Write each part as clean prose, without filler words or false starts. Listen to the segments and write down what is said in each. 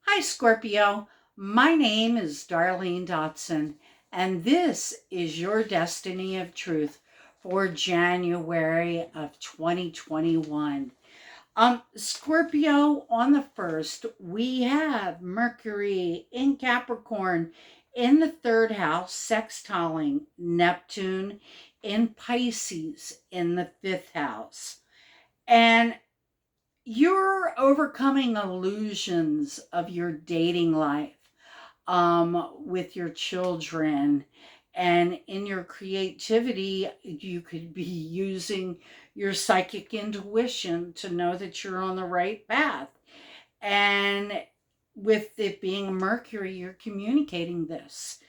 Hi, Scorpio. My name is Darlene Dotson, and this is your Destiny of Truth for January of 2021. Scorpio, on the 1st, we have Mercury in Capricorn in the third house, sextiling Neptune in Pisces in the fifth house. And you're overcoming illusions of your dating life with your children. And in your creativity, you could be using your psychic intuition to know that you're on the right path. And with it being Mercury, you're communicating this.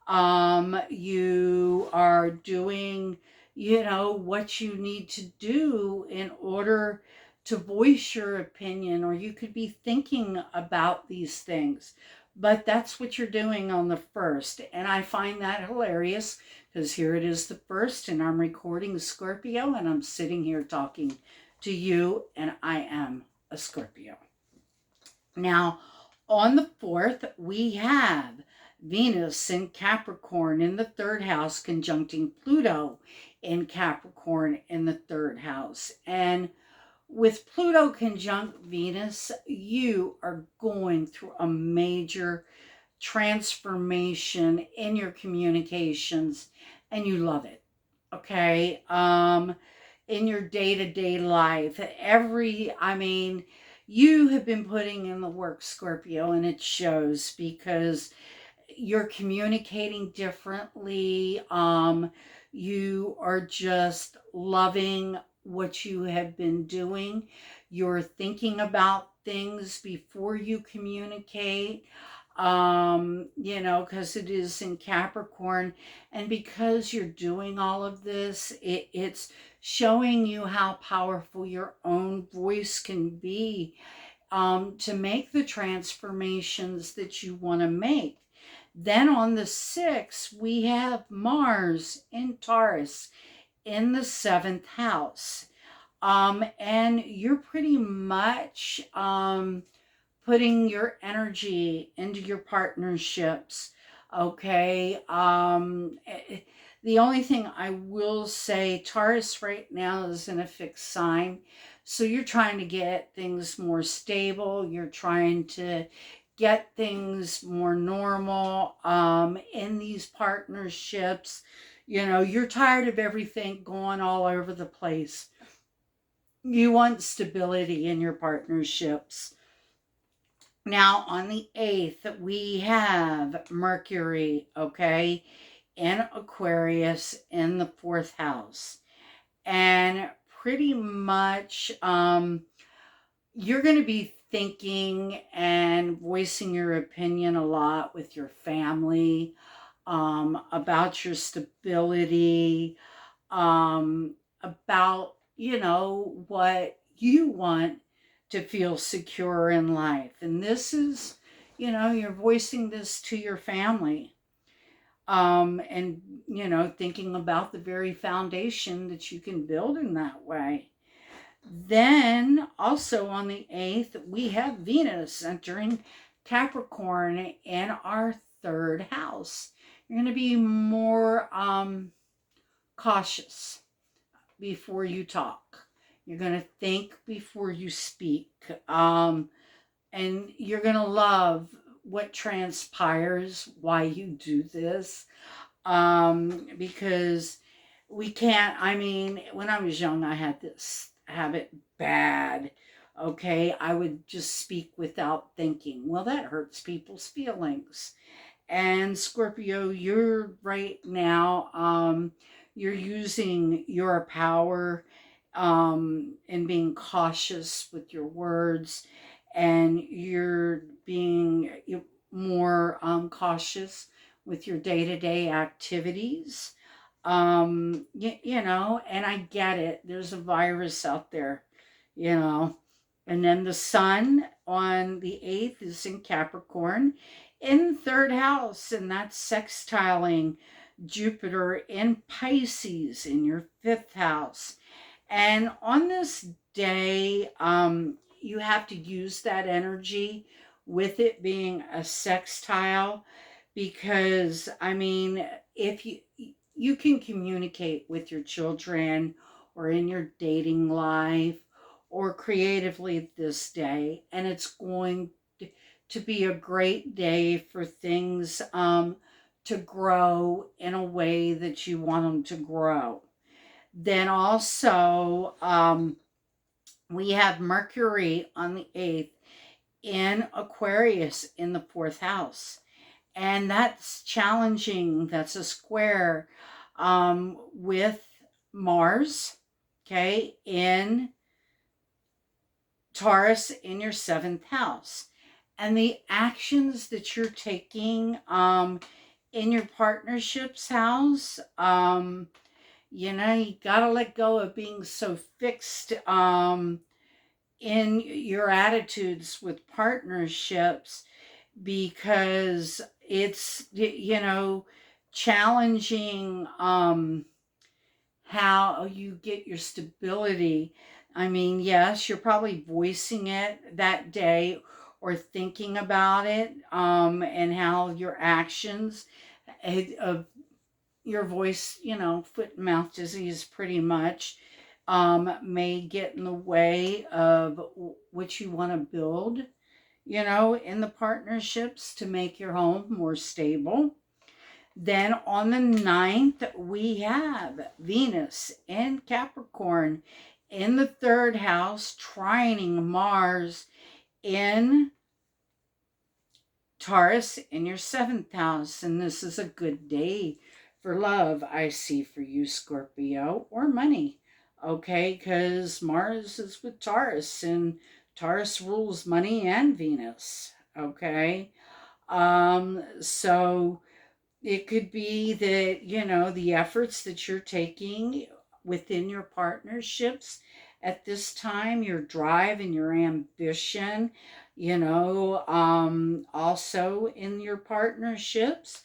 You are doing, what you need to do in order to voice your opinion, or you could be thinking about these things. But that's what you're doing on the 1st. And I find that hilarious because here it is the 1st, and I'm recording Scorpio, and I'm sitting here talking to you, and I am a Scorpio. Now, on the 4th, we have Venus in Capricorn in the third house, conjuncting Pluto in Capricorn in the third house. And with Pluto conjunct Venus, you are going through a major transformation in your communications, and you love it. Okay. In your day-to-day life, you have been putting in the work, Scorpio, and it shows because you're communicating differently. You are just loving what you have been doing. You're thinking about things before you communicate, because it is in Capricorn. And because you're doing all of this, it's showing you how powerful your own voice can be, to make the transformations that you want to make. Then on the 6th, we have Mars in Taurus in the 7th house. And you're pretty much putting your energy into your partnerships. Okay. The only thing I will say, Taurus right now is in a fixed sign. So you're trying to get things more stable. You're trying to get things more normal in these partnerships. You're tired of everything going all over the place. You want stability in your partnerships. Now, on the 8th, we have Mercury, okay, in Aquarius in the 4th house. And pretty much, you're going to be thinking and voicing your opinion a lot with your family, about your stability, about, what you want to feel secure in life. And this is, you're voicing this to your family, and, thinking about the very foundation that you can build in that way. Then also on the 8th, we have Venus entering Capricorn in our third house. You're going to be more cautious before you talk. You're going to think before you speak. And you're going to love what transpires, why you do this. Because we can't, when I was young, I had this habit bad. Okay. I would just speak without thinking. Well, that hurts people's feelings. And Scorpio, you're right now, you're using your power, and being cautious with your words, and you're being more cautious with your day-to-day activities. And I get it. There's a virus out there, you know. And then the sun on the 8th is in Capricorn in third house, and that's sextiling Jupiter in Pisces in your fifth house. And on this day, you have to use that energy with it being a sextile, because I mean, if you can communicate with your children or in your dating life or creatively this day, and it's going to be a great day for things to grow in a way that you want them to grow. Then also, we have Mercury on the 8th in Aquarius in the fourth house. And that's challenging. That's a square with Mars, okay, in Taurus in your seventh house. And the actions that you're taking in your partnership's house, you gotta let go of being so fixed in your attitudes with partnerships, because it's challenging how you get your stability. I mean, yes, you're probably voicing it that day or thinking about it, and how your actions of your voice, foot and mouth disease pretty much, may get in the way of what you want to build, in the partnerships to make your home more stable. Then on the 9th, we have Venus in Capricorn in the third house, trining Mars in Taurus in your seventh house. And this is a good day for love, I see for you, Scorpio, or money. Okay, because Mars is with Taurus, and Taurus rules money and Venus. Okay. So it could be that, the efforts that you're taking within your partnerships at this time, your drive and your ambition, also in your partnerships,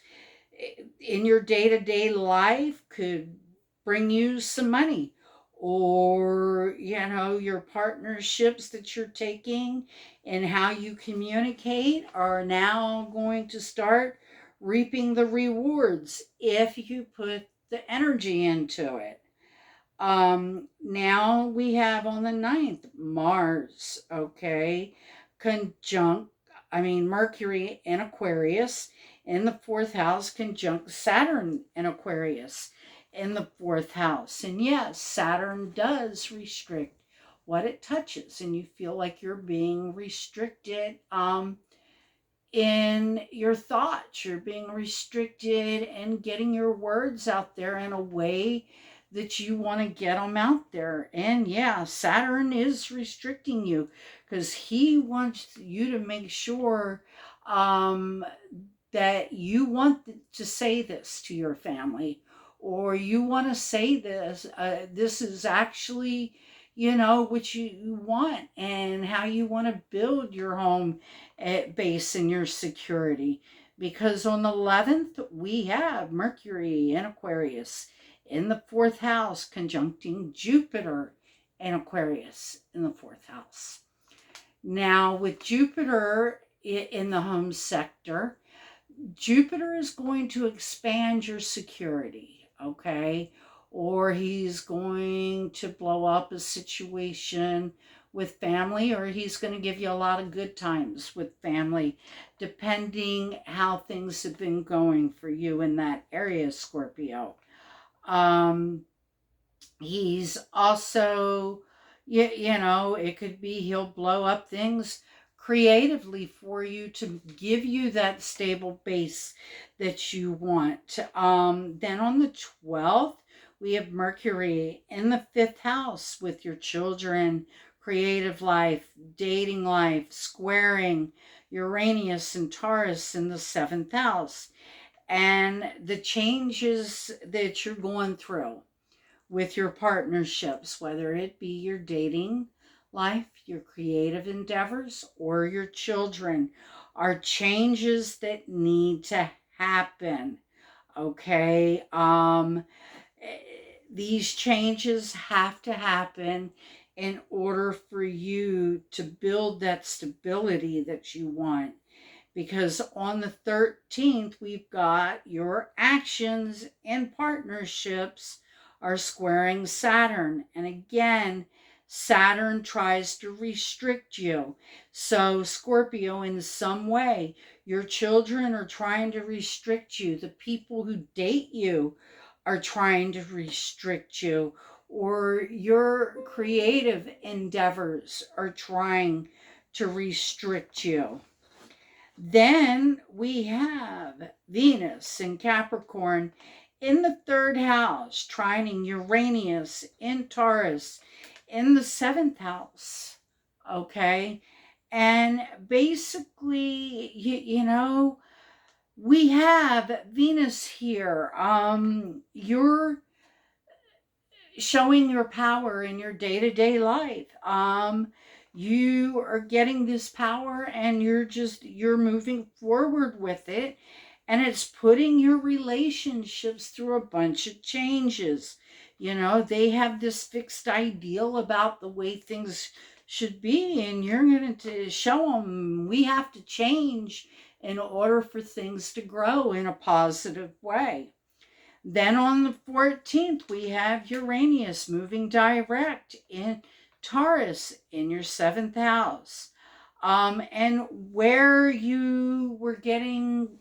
in your day to day life could bring you some money. Or, your partnerships that you're taking and how you communicate are now going to start reaping the rewards if you put the energy into it. Now we have on the 9th Mars, okay, conjunct, I mean, Mercury in Aquarius in the fourth house, conjunct Saturn in Aquarius in the fourth house. And yes, Saturn does restrict what it touches, and you feel like you're being restricted in your thoughts. You're being restricted in getting your words out there in a way that you want to get them out there. And yeah, Saturn is restricting you because he wants you to make sure um, that you want to say this to your family, or you want to say this. This is actually, what you want and how you want to build your home base and your security. Because on the 11th, we have Mercury in Aquarius in the fourth house, conjuncting Jupiter in Aquarius in the fourth house. Now, with Jupiter in the home sector, Jupiter is going to expand your security, okay? Or he's going to blow up a situation with family, or he's going to give you a lot of good times with family, depending how things have been going for you in that area, Scorpio. Um, He's also, it could be he'll blow up things creatively for you to give you that stable base that you want. Then on the 12th, we have Mercury in the fifth house with your children, creative life, dating life, squaring Uranus and Taurus in the seventh house. And the changes that you're going through with your partnerships, whether it be your dating life, your creative endeavors, or your children, are changes that need to happen. Okay. These changes have to happen in order for you to build that stability that you want. Because on the 13th, we've got your actions and partnerships are squaring Saturn. And again, Saturn tries to restrict you. So, Scorpio, in some way, your children are trying to restrict you. The people who date you are trying to restrict you, or your creative endeavors are trying to restrict you. Then we have Venus in Capricorn in the third house, trining Uranus in Taurus in the seventh house. Okay. And basically, we have Venus here. You're showing your power in your day-to-day life. You are getting this power and you're moving forward with it, and it's putting your relationships through a bunch of changes. They have this fixed ideal about the way things should be, and you're going to show them we have to change in order for things to grow in a positive way. Then on the 14th, we have Uranus moving direct in Taurus in your seventh house. And where you were getting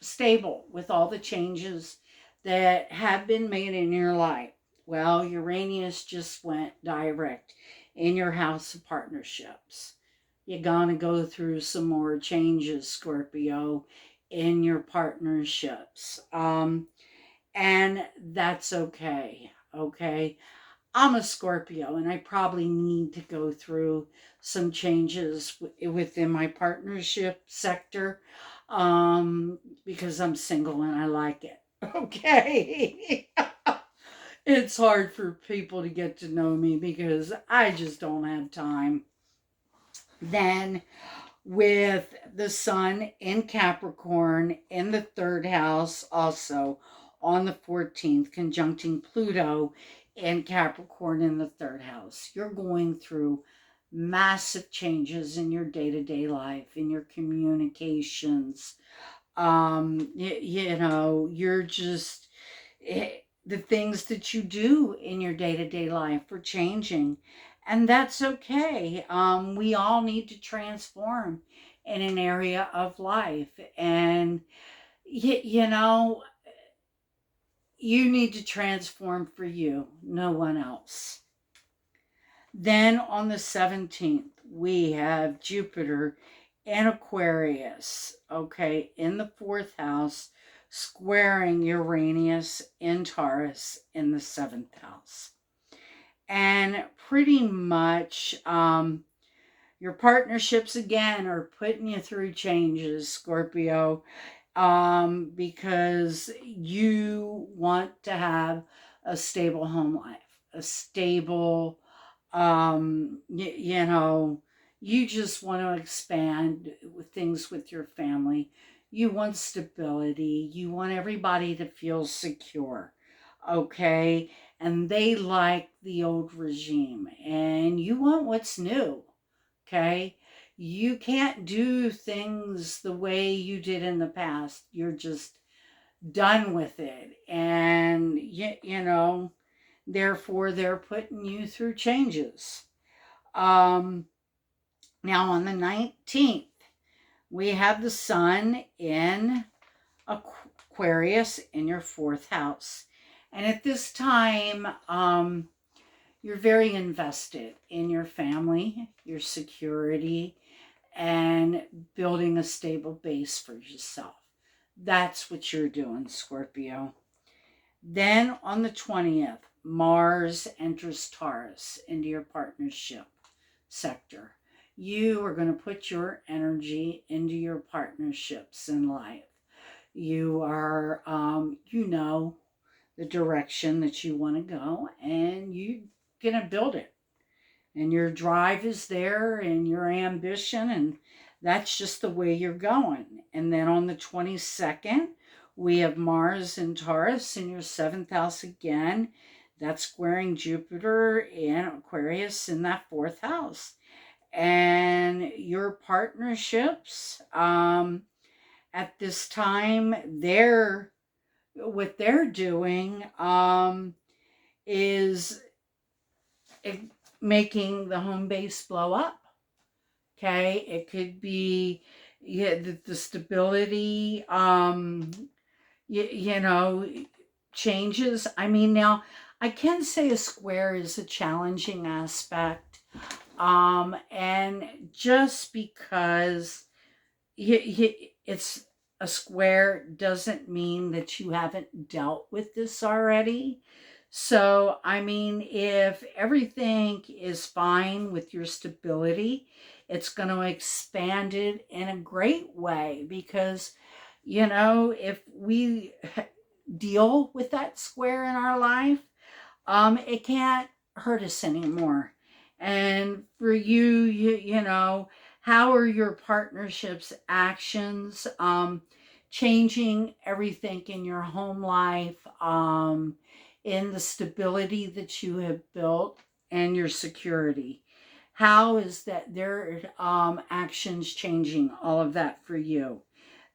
stable with all the changes that have been made in your life. Well, Uranus just went direct in your house of partnerships. You're going to go through some more changes, Scorpio, in your partnerships. And that's okay. Okay. I'm a Scorpio and I probably need to go through some changes within my partnership sector, because I'm single and I like it. Okay. It's hard for people to get to know me because I just don't have time. Then with the sun in Capricorn in the third house, also on the 14th, conjuncting Pluto in Capricorn in the third house. You're going through massive changes in your day-to-day life, in your communications. You're just, the things that you do in your day-to-day life are changing, and that's okay. We all need to transform in an area of life, and you know you need to transform for you, no one else. Then on the 17th, we have Jupiter in Aquarius, okay, in the fourth house, squaring Uranus in Taurus in the seventh house. And pretty much, your partnerships again are putting you through changes, Scorpio, because you want to have a stable home life, a stable, you just want to expand with things with your family. You want stability. You want everybody to feel secure. Okay. And they like the old regime, and you want what's new. Okay. You can't do things the way you did in the past. You're just done with it. And, therefore, they're putting you through changes. Now, on the 19th, we have the sun in Aquarius in your fourth house. And at this time, you're very invested in your family, your security, and building a stable base for yourself. That's what you're doing, Scorpio. Then on the 20th, Mars enters Taurus into your partnership sector. You are going to put your energy into your partnerships in life. You are, the direction that you want to go, and you're going to build it. And your drive is there and your ambition, and that's just the way you're going. And then on the 22nd, we have Mars in Taurus in your seventh house again. That's squaring Jupiter in Aquarius in that fourth house. And your partnerships, at this time, what they're doing, is it, making the home base blow up. Okay, it could be, yeah, the stability, you know, changes. I mean, now I can say a square is a challenging aspect, and just because it's a square doesn't mean that you haven't dealt with this already. So, I mean, if everything is fine with your stability, it's going to expand it in a great way because, if we deal with that square in our life, it can't hurt us anymore. And for you, how are your partnership's actions changing everything in your home life, in the stability that you have built and your security? How is that their actions changing all of that for you?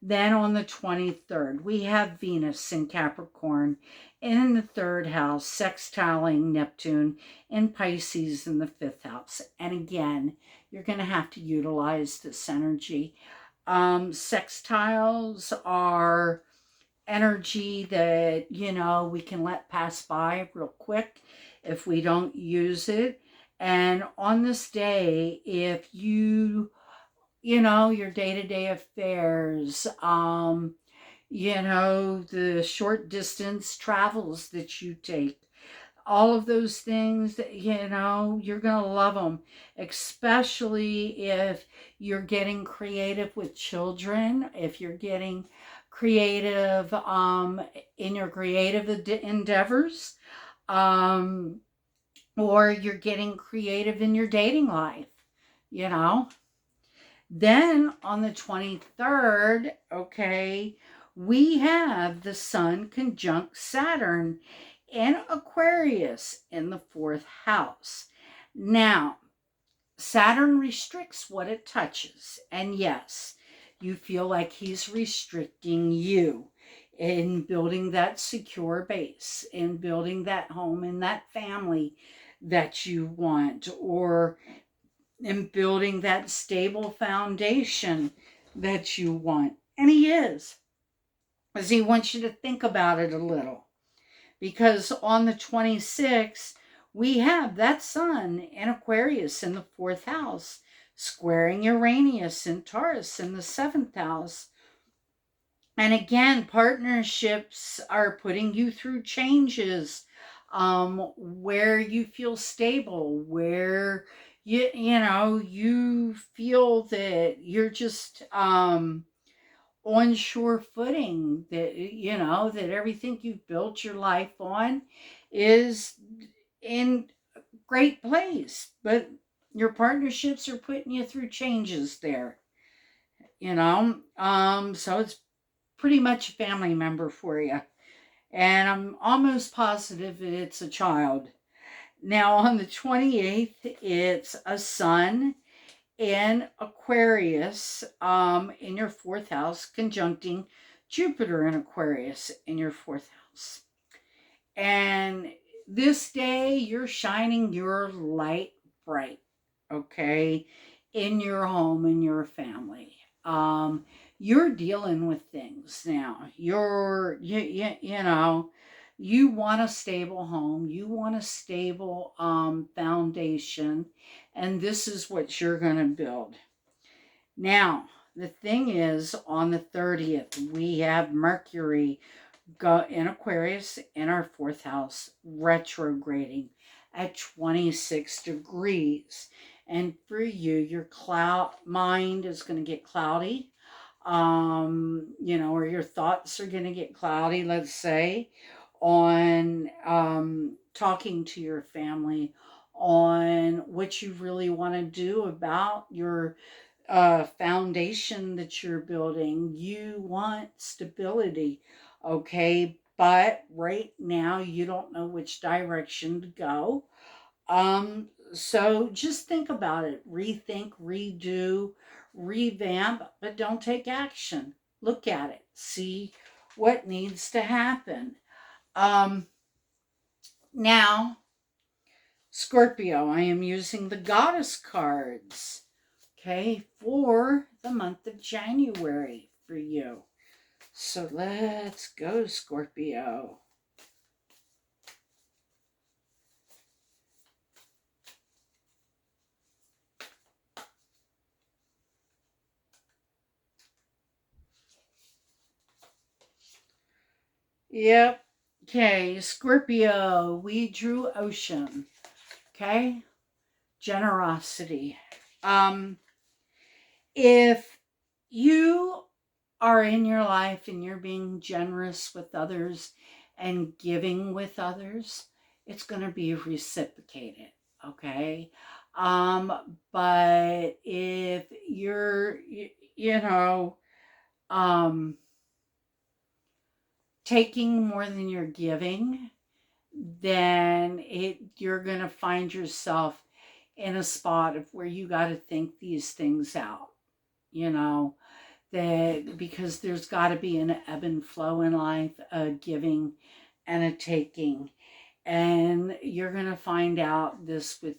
Then on the 23rd, we have Venus in Capricorn in the third house, sextiling Neptune in Pisces in the fifth house. And again, you're going to have to utilize this energy. Sextiles are energy that, we can let pass by real quick if we don't use it. And on this day, if your day-to-day affairs, the short distance travels that you take, all of those things, you're going to love them, especially if you're getting creative with children, if you're getting creative in your creative endeavors, um, or you're getting creative in your dating life, you know. Then on the 23rd, okay, we have the Sun conjunct Saturn in Aquarius in the fourth house. Now, Saturn restricts what it touches. And yes, you feel like he's restricting you in building that secure base, in building that home and that family that you want, or in building that stable foundation that you want. And he is, because he wants you to think about it a little. Because on the 26th, we have that Sun in Aquarius in the fourth house, squaring Uranus in Taurus in the seventh house. And again, partnerships are putting you through changes, where you feel stable, where you feel that you're just on sure footing, that that everything you've built your life on is in great place. But your partnerships are putting you through changes there, so it's pretty much a family member for you. And I'm almost positive that it's a child. Now, on the 28th, it's a Sun in Aquarius, in your fourth house, conjuncting Jupiter in Aquarius in your fourth house. And this day, you're shining your light bright, okay, in your home, in your family. You're dealing with things now. You want a stable home, you want a stable foundation, and this is what you're going to build. Now, the thing is, on the 30th, we have Mercury go in Aquarius in our fourth house, retrograding at 26 degrees. And for you, your cloud mind is going to get cloudy, or your thoughts are going to get cloudy, let's say, on talking to your family, on what you really want to do about your foundation that you're building. You want stability, okay? but right now you don't know which direction to go. So just think about it, rethink, redo, revamp, but don't take action. Look at it, see what needs to happen. Um, Now, Scorpio, I am using the goddess cards, okay, for the month of January for you. So let's go, Scorpio. Yep. Okay, Scorpio, we drew ocean. Okay, generosity. Um, if you are in your life and you're being generous with others and giving with others, it's going to be reciprocated. Okay. But if you're, you know, um, taking more than you're giving, then you're going to find yourself in a spot of where you got to think these things out, you know, that because there's got to be an ebb and flow in life, a giving and a taking. And you're going to find out this with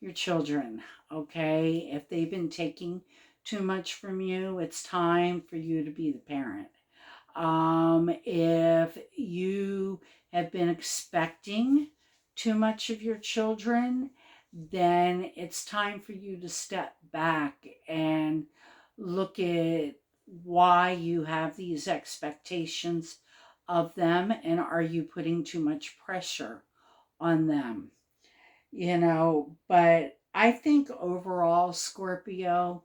your children, okay? If they've been taking too much from you, it's time for you to be the parent. If you have been expecting too much of your children, then it's time for you to step back and look at why you have these expectations of them, and are you putting too much pressure on them? But I think overall, Scorpio,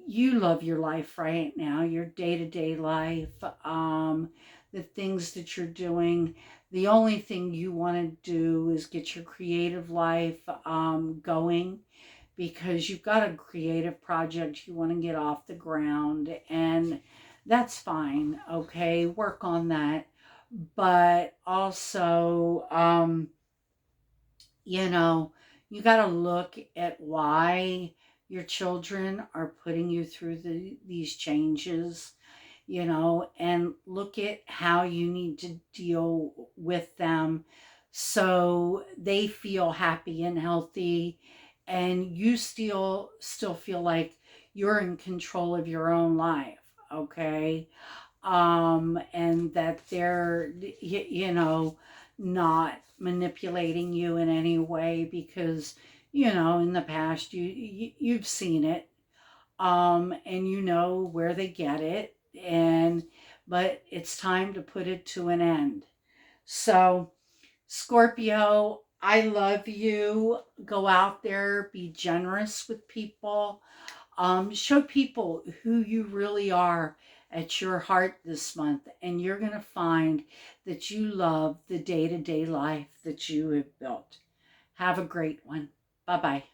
you love your life right now, your day-to-day life, the things that you're doing. The only thing you want to do is get your creative life going, because you've got a creative project you want to get off the ground, and that's fine. Okay, work on that. But also, you know, you got to look at why your children are putting you through these changes, and look at how you need to deal with them so they feel happy and healthy, and you still feel like you're in control of your own life, okay? And that they're, not manipulating you in any way, because, in the past you've seen it, and you know where they get it, but it's time to put it to an end. So, Scorpio, I love you. Go out there, be generous with people, show people who you really are at your heart this month, and you're going to find that you love the day to day life that you have built. Have a great one. Bye bye.